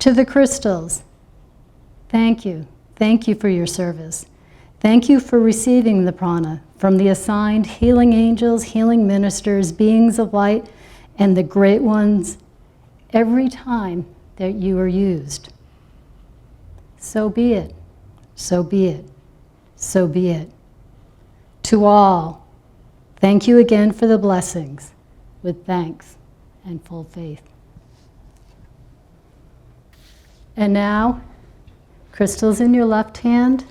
To the crystals, thank you. Thank you for your service. Thank you for receiving the prana from the assigned healing angels, healing ministers, beings of light, and the great ones every time that you are used. So be it. So be it. So be it. To all, thank you again for the blessings with thanks and full faith. And now, crystals in your left hand.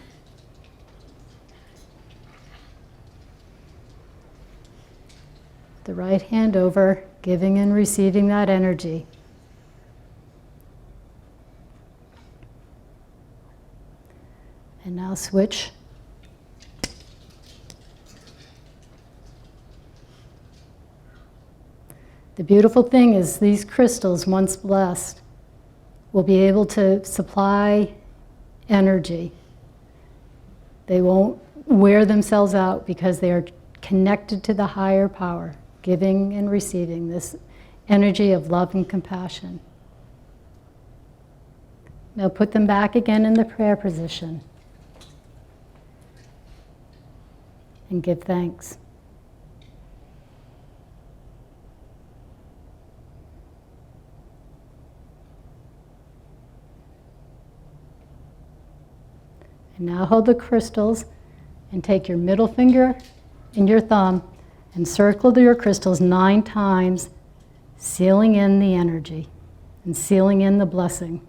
The right hand over, giving and receiving that energy. And now switch. The beautiful thing is these crystals, once blessed, will be able to supply energy. They won't wear themselves out because they are connected to the higher power, giving and receiving this energy of love and compassion. Now put them back again in the prayer position and give thanks. And now hold the crystals and take your middle finger and your thumb and circle your crystals 9 times, sealing in the energy and sealing in the blessing.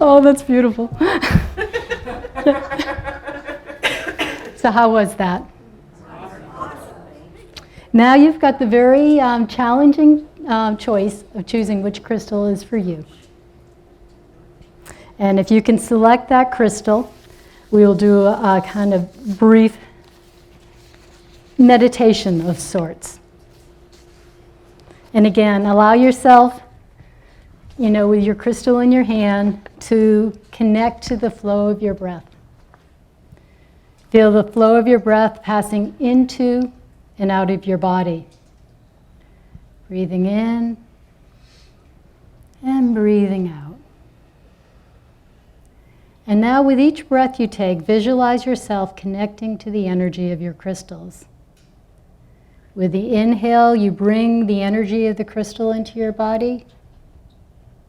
Oh, that's beautiful. So how was that? Now you've got the very challenging choice of choosing which crystal is for you. And if you can select that crystal, we will do a kind of brief meditation of sorts. And again, allow yourself, with your crystal in your hand, to connect to the flow of your breath. Feel the flow of your breath passing into and out of your body. Breathing in and breathing out. And now with each breath you take, visualize yourself connecting to the energy of your crystals. With the inhale, you bring the energy of the crystal into your body.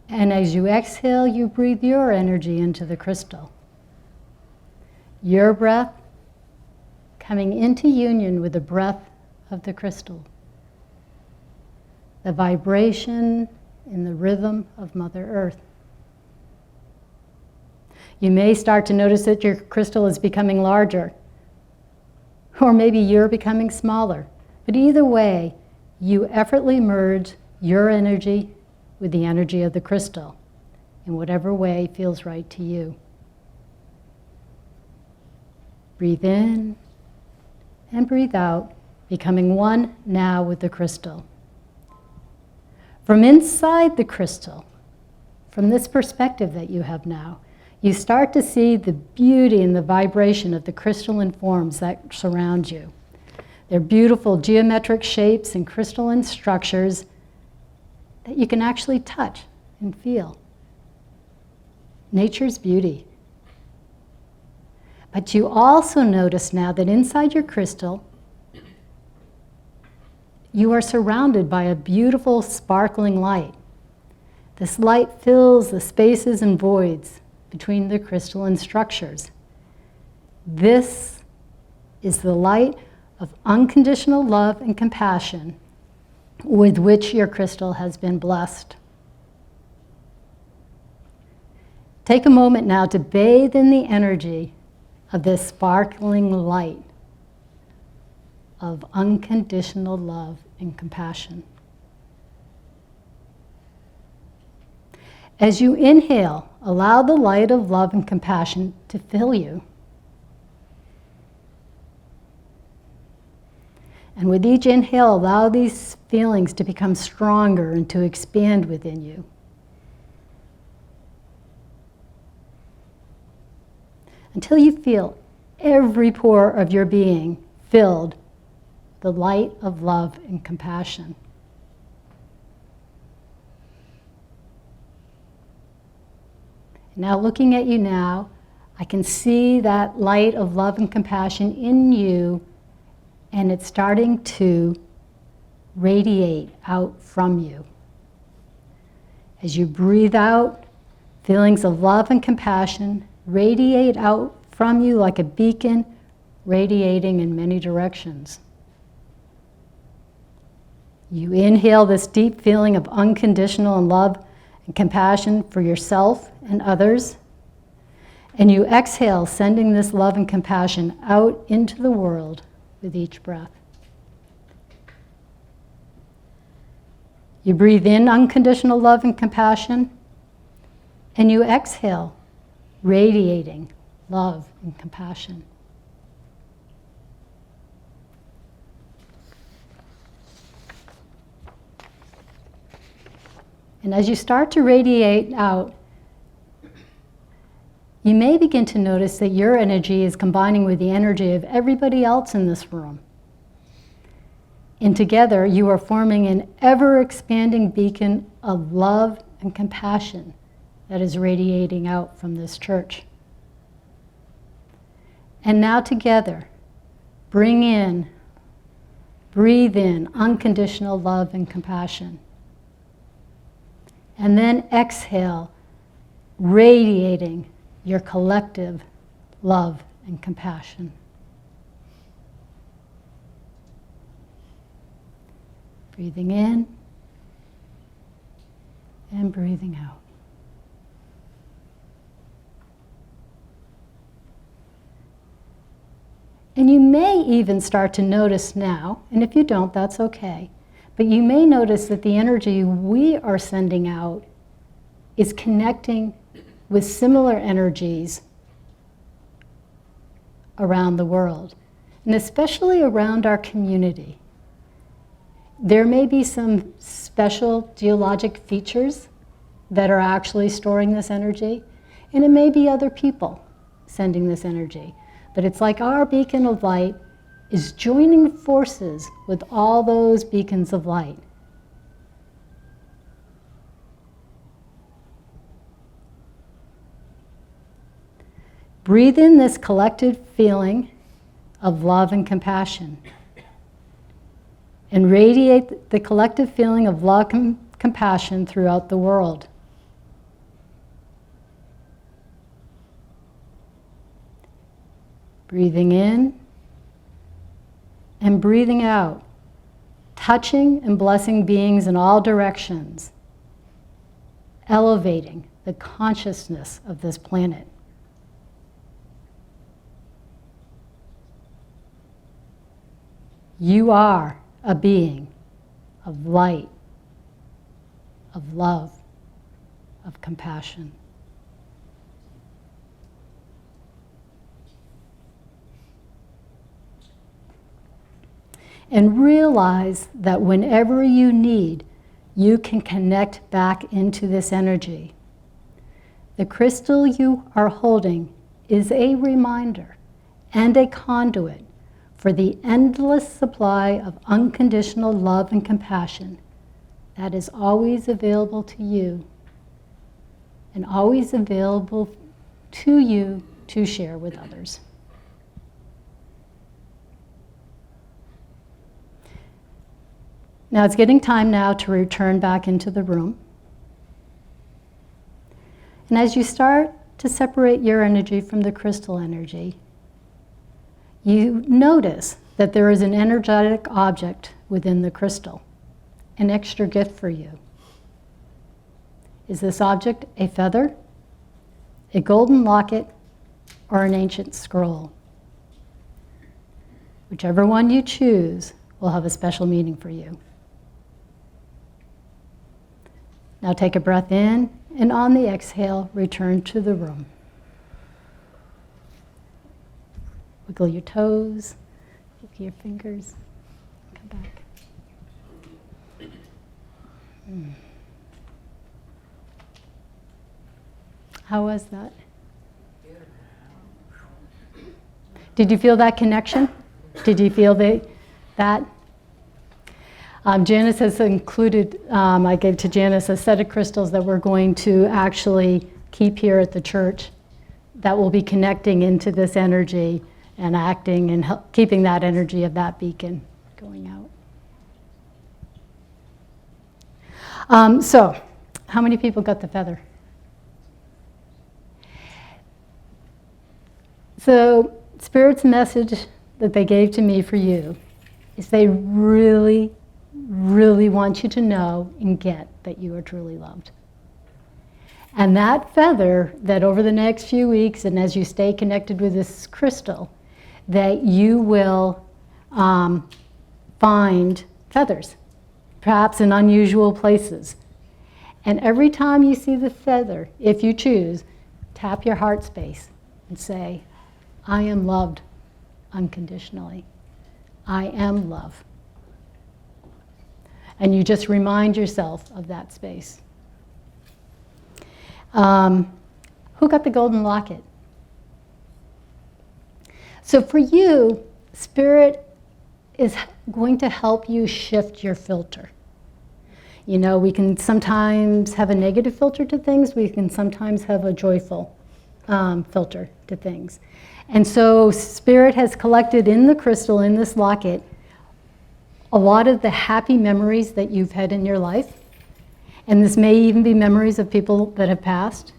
And as you exhale, you breathe your energy into the crystal. Your breath coming into union with the breath of the crystal. The vibration in the rhythm of Mother Earth. You may start to notice that your crystal is becoming larger, or maybe you're becoming smaller. But either way, you effortlessly merge your energy with the energy of the crystal in whatever way feels right to you. Breathe in and breathe out, becoming one now with the crystal. From inside the crystal, from this perspective that you have now, you start to see the beauty and the vibration of the crystalline forms that surround you. They're beautiful geometric shapes and crystalline structures that you can actually touch and feel. Nature's beauty. But you also notice now that inside your crystal, you are surrounded by a beautiful sparkling light. This light fills the spaces and voids between the crystalline structures. This is the light of unconditional love and compassion with which your crystal has been blessed. Take a moment now to bathe in the energy of this sparkling light of unconditional love and compassion. As you inhale, allow the light of love and compassion to fill you. And with each inhale, allow these feelings to become stronger and to expand within you. Until you feel every pore of your being filled with the light of love and compassion. Now looking at you now, I can see that light of love and compassion in you, and it's starting to radiate out from you. As you breathe out, feelings of love and compassion radiate out from you like a beacon radiating in many directions. You inhale this deep feeling of unconditional love and compassion for yourself and others, and you exhale, sending this love and compassion out into the world with each breath. You breathe in unconditional love and compassion, and you exhale, radiating love and compassion. And as you start to radiate out, you may begin to notice that your energy is combining with the energy of everybody else in this room. And together, you are forming an ever-expanding beacon of love and compassion that is radiating out from this church. And now together, breathe in unconditional love and compassion. And then exhale, radiating your collective love and compassion. Breathing in and breathing out. And you may even start to notice now, and if you don't, that's okay, but you may notice that the energy we are sending out is connecting with similar energies around the world, and especially around our community. There may be some special geologic features that are actually storing this energy, and it may be other people sending this energy. But it's like our beacon of light is joining forces with all those beacons of light. Breathe in this collective feeling of love and compassion, and radiate the collective feeling of love and compassion throughout the world. Breathing in and breathing out, touching and blessing beings in all directions, elevating the consciousness of this planet. You are a being of light, of love, of compassion. And realize that whenever you need, you can connect back into this energy. The crystal you are holding is a reminder and a conduit for the endless supply of unconditional love and compassion that is always available to you and always available to you to share with others. Now it's getting time now to return back into the room. And as you start to separate your energy from the crystal energy, you notice that there is an energetic object within the crystal. an extra gift for you. Is this object a feather, a golden locket, or an ancient scroll? Whichever one you choose will have a special meaning for you. Now take a breath in, and on the exhale, return to the room. Wiggle your toes, wiggle your fingers, come back. How was that? Did you feel that connection? Did you feel that? Janice has included, I gave to Janice a set of crystals that we're going to actually keep here at the church that will be connecting into this energy and acting and keeping that energy of that beacon going out. So, how many people got the feather? So, Spirit's message that they gave to me for you is they really, really want you to know and get that you are truly loved. And that feather, that over the next few weeks and as you stay connected with this crystal, that you will find feathers, perhaps in unusual places. And every time you see the feather, if you choose, tap your heart space and say, I am loved unconditionally. I am love. And you just remind yourself of that space. Who got the golden locket? So for you, Spirit is going to help you shift your filter. You know, we can sometimes have a negative filter to things. We can sometimes have a joyful filter to things. And so Spirit has collected in the crystal, in this locket, a lot of the happy memories that you've had in your life. And this may even be memories of people that have passed.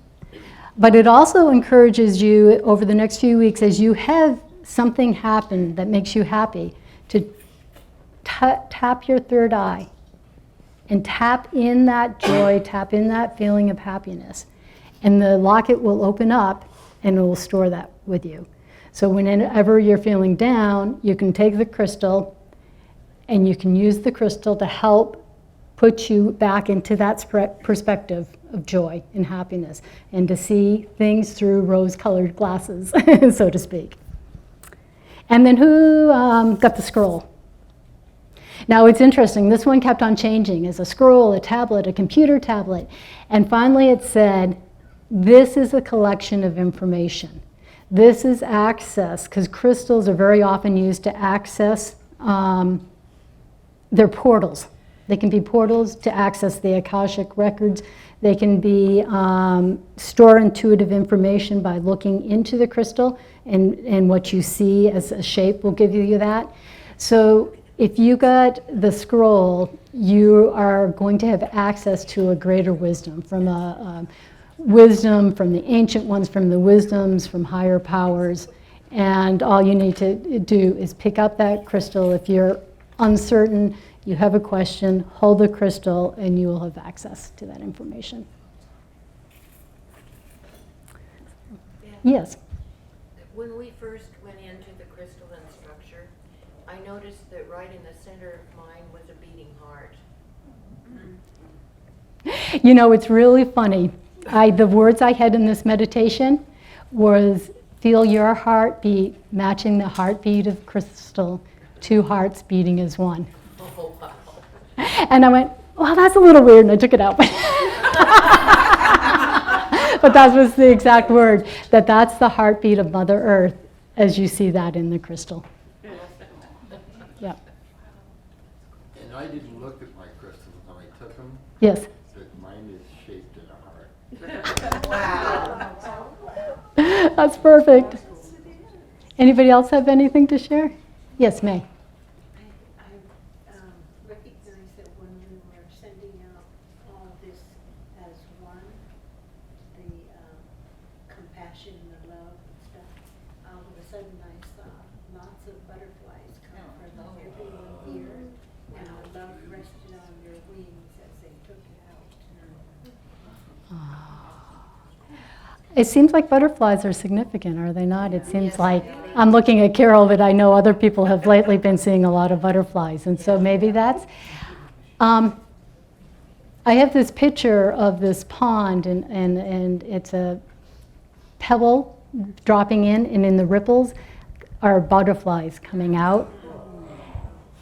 But it also encourages you over the next few weeks, as you have something happen that makes you happy, to tap your third eye and tap in that joy, tap in that feeling of happiness. And the locket will open up and it will store that with you. So whenever you're feeling down, you can take the crystal and you can use the crystal to help put you back into that perspective of joy and happiness and to see things through rose-colored glasses, so to speak. And then who got the scroll? Now it's interesting, this one kept on changing as a scroll, a tablet, a computer tablet, and finally it said, this is a collection of information. This is access, because crystals are very often used to access their portals. They can be portals to access the Akashic records. They can be store intuitive information by looking into the crystal, and what you see as a shape will give you that. So if you got the scroll, you are going to have access to a greater wisdom, from wisdom from the ancient ones, from the wisdoms, from higher powers. And all you need to do is pick up that crystal. If you're uncertain, you have a question, hold the crystal, and you will have access to that information. Yeah. Yes? When we first went into the crystalline structure, I noticed that right in the center of mine was a beating heart. You know, it's really funny. The words I had in this meditation was, feel your heartbeat matching the heartbeat of crystal, two hearts beating as one. Oh, wow. And I went, well, that's a little weird, and I took it out. But that was the exact word, that's the heartbeat of Mother Earth as you see that in the crystal. Yeah. And I didn't look at my crystals when I took them. Yes. But mine is shaped in a heart. Wow. That's perfect. Anybody else have anything to share? Yes, May. I recognize that when we were sending out all of this as one, the compassion, the love and stuff, all of a sudden I saw lots of butterflies come from everyone here, and I love rested on their wings as they took it out. It seems like butterflies are significant, are they not? It seems Yes, like, really. I'm looking at Carol, but I know other people have lately been seeing a lot of butterflies, and so maybe that's. I have this picture of this pond, and it's a pebble dropping in, and in the ripples are butterflies coming out.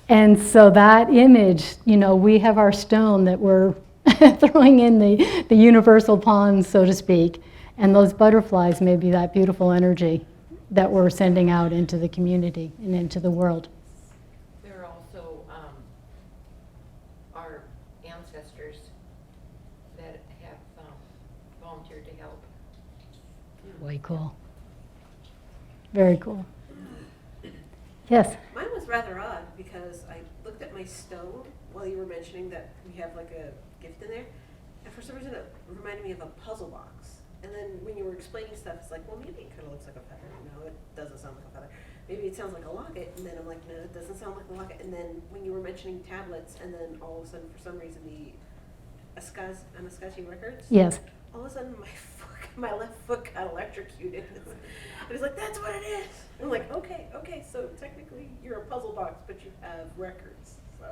And so that image, we have our stone that we're throwing in the universal pond, so to speak, and those butterflies may be that beautiful energy that we're sending out into the community and into the world. There are also our ancestors that have volunteered to help. Way cool. Very cool. Yes? Mine was rather odd because I looked at my stone while you were mentioning that we have like a gift in there, and for some reason it reminded me of a puzzle box. And then when you were explaining stuff, it's like, well, maybe it kind of looks like a feather. No, it doesn't sound like a feather. Maybe it sounds like a locket, and then I'm like, no, it doesn't sound like a locket. And then when you were mentioning tablets, and then all of a sudden, for some reason, the Anastasia records. Yes. All of a sudden, my left foot got electrocuted. I was like, that's what it is. I'm like, okay, so technically you're a puzzle box, but you have records, so.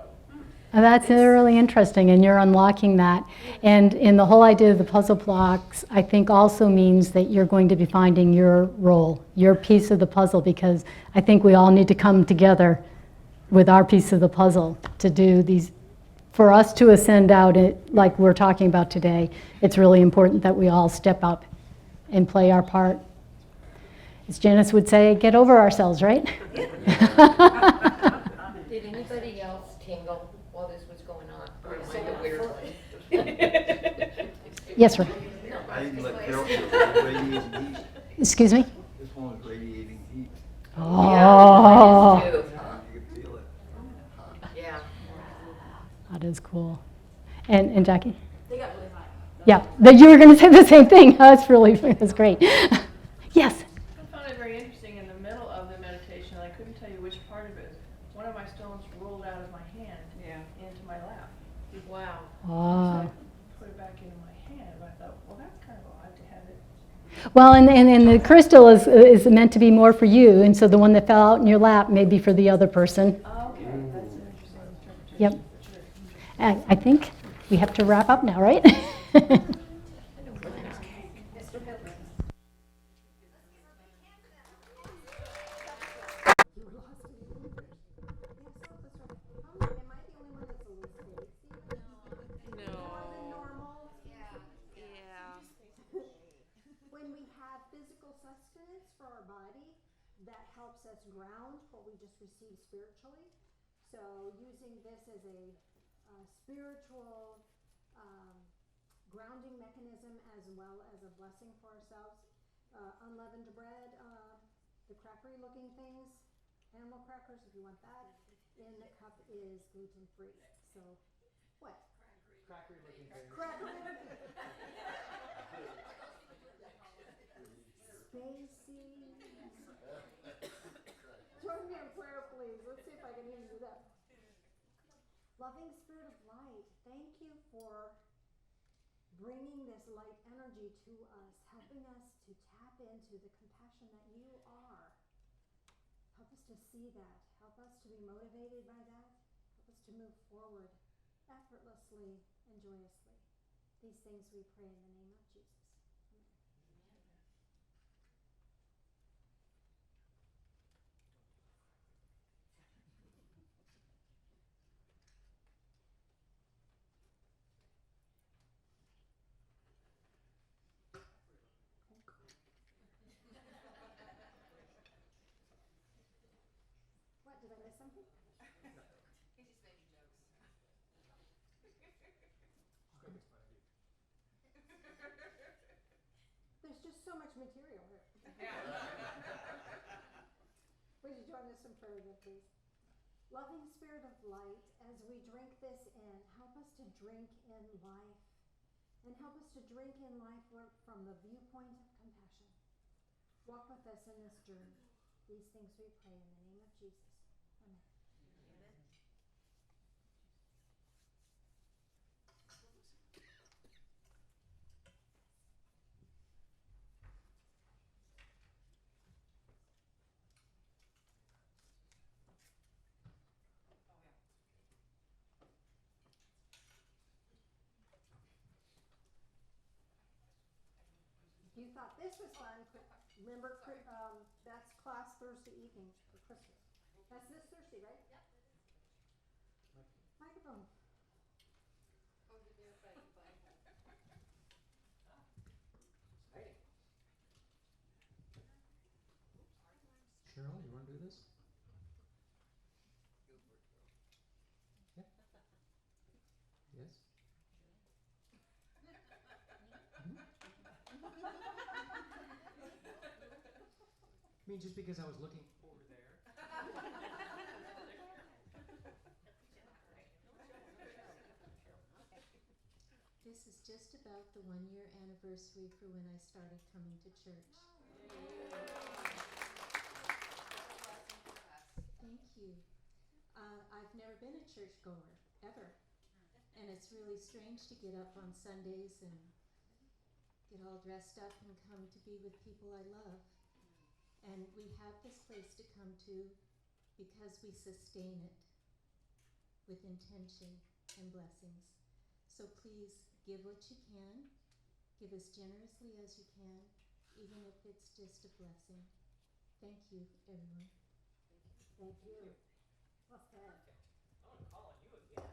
And that's really interesting, and you're unlocking that. And in the whole idea of the puzzle blocks, I think also means that you're going to be finding your role, your piece of the puzzle, because I think we all need to come together with our piece of the puzzle to do these. For us to ascend out, like we're talking about today, it's really important that we all step up and play our part. As Janice would say, get over ourselves, right? Did anybody else tingle while this was going on? Or am I the weird one? Yes, sir. I didn't let Carol feel it. Radiating heat. Excuse me? This one is radiating heat. Oh, Yeah, mine is too. You can feel it. Yeah. that is cool. And Jackie? They got really hot. Yeah, but you were going to say the same thing. That's great. Yes. I found it very interesting in the middle of the meditation. I couldn't tell you which part of it. One of my stones rolled out of my hand into my lap. Wow. So Ah. I put it back into my hand. But I thought, well, that's kind of odd to have it. Well, and the crystal is meant to be more for you, and so the one that fell out in your lap may be for the other person. Oh, okay, that's an interesting interpretation. Yep. Sure. And I think we have to wrap up now, right? When we have physical sustenance for our body, that helps us ground what we just received spiritually. So using this as a spiritual grounding mechanism as well as a blessing for ourselves. Unleavened bread, the crackery looking things, animal crackers if you want that, in the cup is gluten free. So what? Crackery looking things. Spacey. Join me in prayer, please. Let's see if I can even do that. Loving Spirit of Light, thank you for bringing this light energy to us, helping us to tap into the compassion that you are. Help us to see that. Help us to be motivated by that. Help us to move forward effortlessly and joyously. These things we pray in the name of Jesus. What, did I miss something? There's just so much material here. Would you join us in prayer then, please? Loving Spirit of Light, as we drink this in, help us to drink in life. And help us to drink in life from the viewpoint of compassion. Walk with us in this journey. These things we pray in the name of Jesus. Amen. thought this was fun. Remember, that's class Thursday evening for Christmas. That's this Thursday, right? Yep. Microphone. Cheryl, you want to do this? Yeah. Yes? I mean, just because I was looking over there. This is just about the 1-year anniversary for when I started coming to church. Thank you. I've never been a churchgoer, ever. And it's really strange to get up on Sundays and get all dressed up and come to be with people I love. And we have this place to come to because we sustain it with intention and blessings. So please give what you can, give as generously as you can, even if it's just a blessing. Thank you, everyone. Thank you. What's that? I'm gonna call on you again.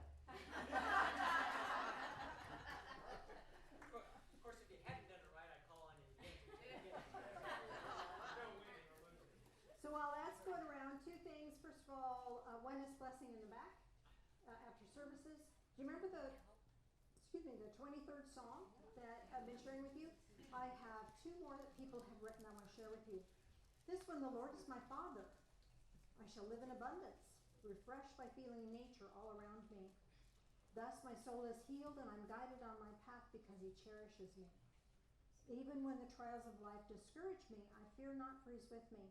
Of course, if you hadn't done it right, I'd call on you again. No winning or losing. So while that's going around, two things. First of all, one is blessing in the back after services. Do you remember the 23rd Psalm that I've been sharing with you? I have two more that people have written I want to share with you. This one, the Lord is my Father. I shall live in abundance, refreshed by feeling nature all around me. Thus my soul is healed and I'm guided on my path because he cherishes me. Even when the trials of life discourage me, I fear not, for he's with me.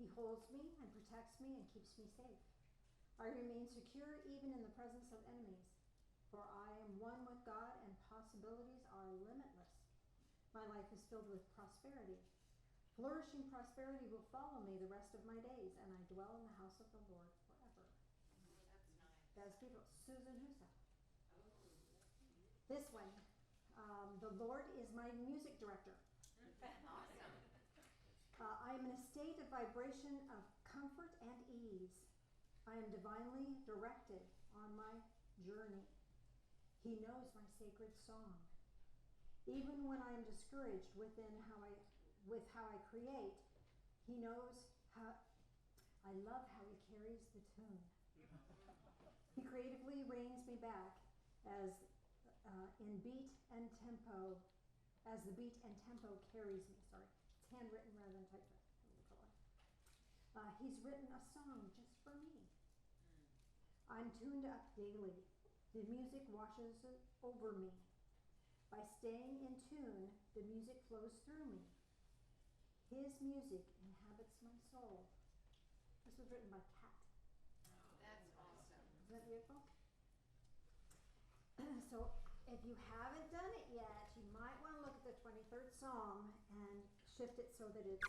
He holds me and protects me and keeps me safe. I remain secure even in the presence of enemies, for I am one with God and possibilities are limitless. My life is filled with prosperity. Flourishing prosperity will follow me the rest of my days, and I dwell in the house of the Lord forever. That's nice. That's beautiful. Susan, who's that? This one. The Lord is my music director. Awesome. I am in a state of vibration of comfort and ease. I am divinely directed on my journey. He knows my sacred song. Even when I am discouraged with how I create, he knows how. I love how he carries the tune. He creatively reins me back as in beat and tempo, as the beat and tempo carries me. Sorry, it's handwritten rather than typewritten. He's written a song just for me. I'm tuned up daily. The music washes over me. By staying in tune, the music flows through me. His music inhabits my soul. This was written by Kat. That's awesome. Isn't that beautiful? So if you haven't done it yet, you might want to look at the 23rd Psalm and shift it so that it's